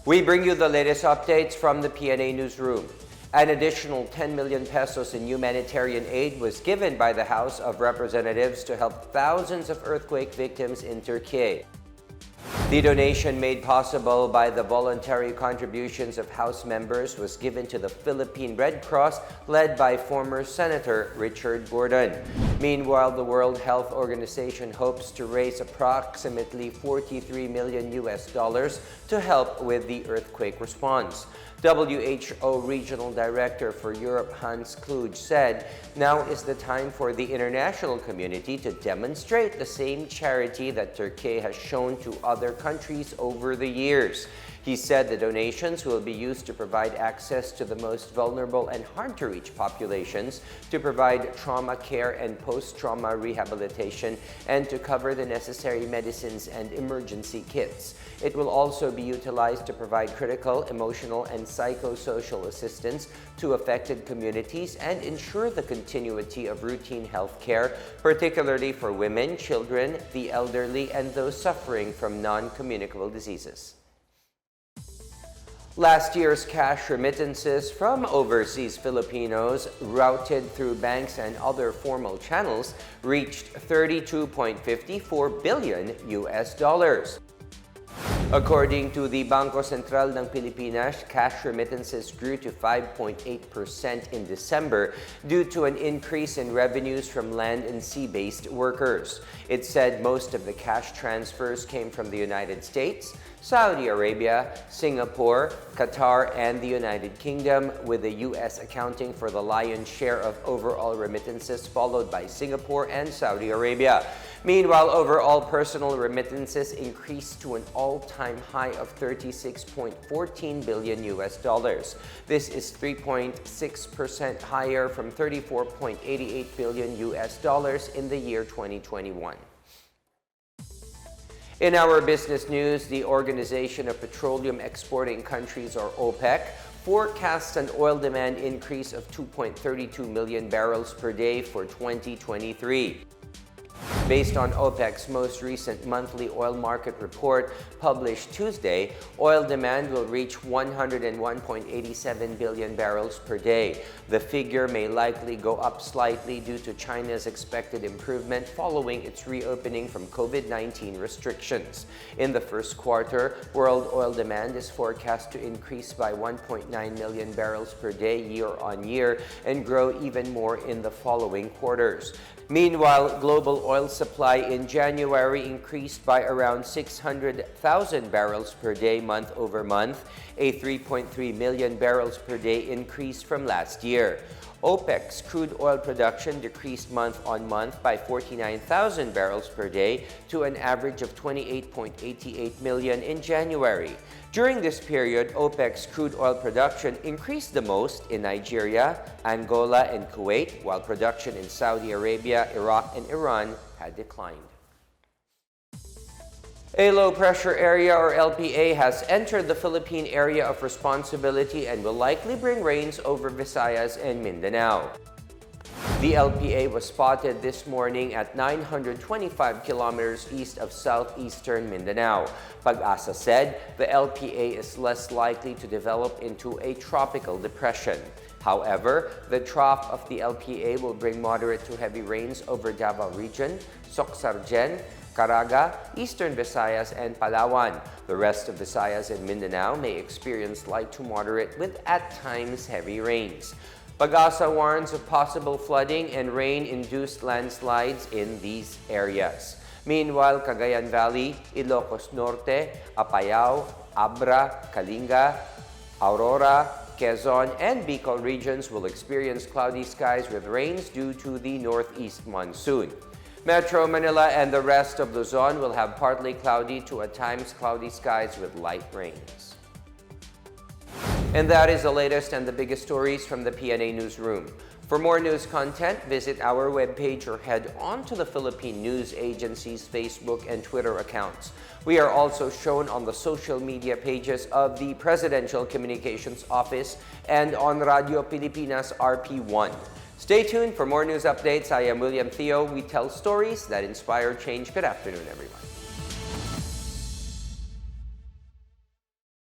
We bring you the latest updates from the Pna Newsroom. An additional 10 million pesos in humanitarian aid was given by the House of Representatives to help thousands of earthquake victims in Türkiye. The donation made possible by the voluntary contributions of House members was given to the Philippine Red Cross, led by former Senator Richard Gordon. Meanwhile, the World Health Organization hopes to raise approximately $43 million to help with the earthquake response. WHO Regional Director for Europe Hans Kluge said, "Now is the time for the international community to demonstrate the same charity that Turkey has shown to other countries over the years." He said the donations will be used to provide access to the most vulnerable and hard-to-reach populations, to provide trauma care and post-trauma rehabilitation, and to cover the necessary medicines and emergency kits. It will also be utilized to provide critical, emotional, and psychosocial assistance to affected communities and ensure the continuity of routine health care, particularly for women, children, the elderly, and those suffering from non-communicable diseases. Last year's cash remittances from overseas Filipinos routed through banks and other formal channels reached $32.54 billion. According to the Bangko Sentral ng Pilipinas, cash remittances grew to 5.8% in December due to an increase in revenues from land and sea-based workers. It said most of the cash transfers came from the United States, Saudi Arabia, Singapore, Qatar, and the United Kingdom, with the U.S. accounting for the lion's share of overall remittances, followed by Singapore and Saudi Arabia. Meanwhile, overall personal remittances increased to an all-time high of $36.14 billion. This is 3.6% higher from $34.88 billion in the year 2021. In our business news, the Organization of Petroleum Exporting Countries, or OPEC, forecasts an oil demand increase of 2.32 million barrels per day for 2023. Based on OPEC's most recent monthly oil market report published Tuesday, oil demand will reach 101.87 billion barrels per day. The figure may likely go up slightly due to China's expected improvement following its reopening from COVID-19 restrictions. In the first quarter, world oil demand is forecast to increase by 1.9 million barrels per day year-on-year and grow even more in the following quarters. Meanwhile, global oil supply in January increased by around 600,000 barrels per day month-over-month, a 3.3 million barrels per day increase from last year. OPEC's crude oil production decreased month-on-month by 49,000 barrels per day to an average of 28.88 million in January. During this period, OPEC's crude oil production increased the most in Nigeria, Angola, and Kuwait, while production in Saudi Arabia, Iraq, and Iran had declined. A low-pressure area, or LPA, has entered the Philippine area of responsibility and will likely bring rains over Visayas and Mindanao. The LPA was spotted this morning at 925 kilometers east of southeastern Mindanao. Pag-asa said the LPA is less likely to develop into a tropical depression. However, the trough of the LPA will bring moderate to heavy rains over Davao Region, Soc-Sargen, Caraga, Eastern Visayas, and Palawan. The rest of Visayas and Mindanao may experience light to moderate with at times heavy rains. Pag-asa warns of possible flooding and rain-induced landslides in these areas. Meanwhile, Cagayan Valley, Ilocos Norte, Apayao, Abra, Kalinga, Aurora, Quezon, and Bicol regions will experience cloudy skies with rains due to the northeast monsoon. Metro Manila and the rest of Luzon will have partly cloudy to at times cloudy skies with light rains. And that is the latest and the biggest stories from the Pna Newsroom. For more news content, visit our webpage or head on to the Philippine News Agency's Facebook and Twitter accounts. We are also shown on the social media pages of the Presidential Communications Office and on Radio Pilipinas RP1. Stay tuned for more news updates. I am William Theo. We tell stories that inspire change. Good afternoon, everyone.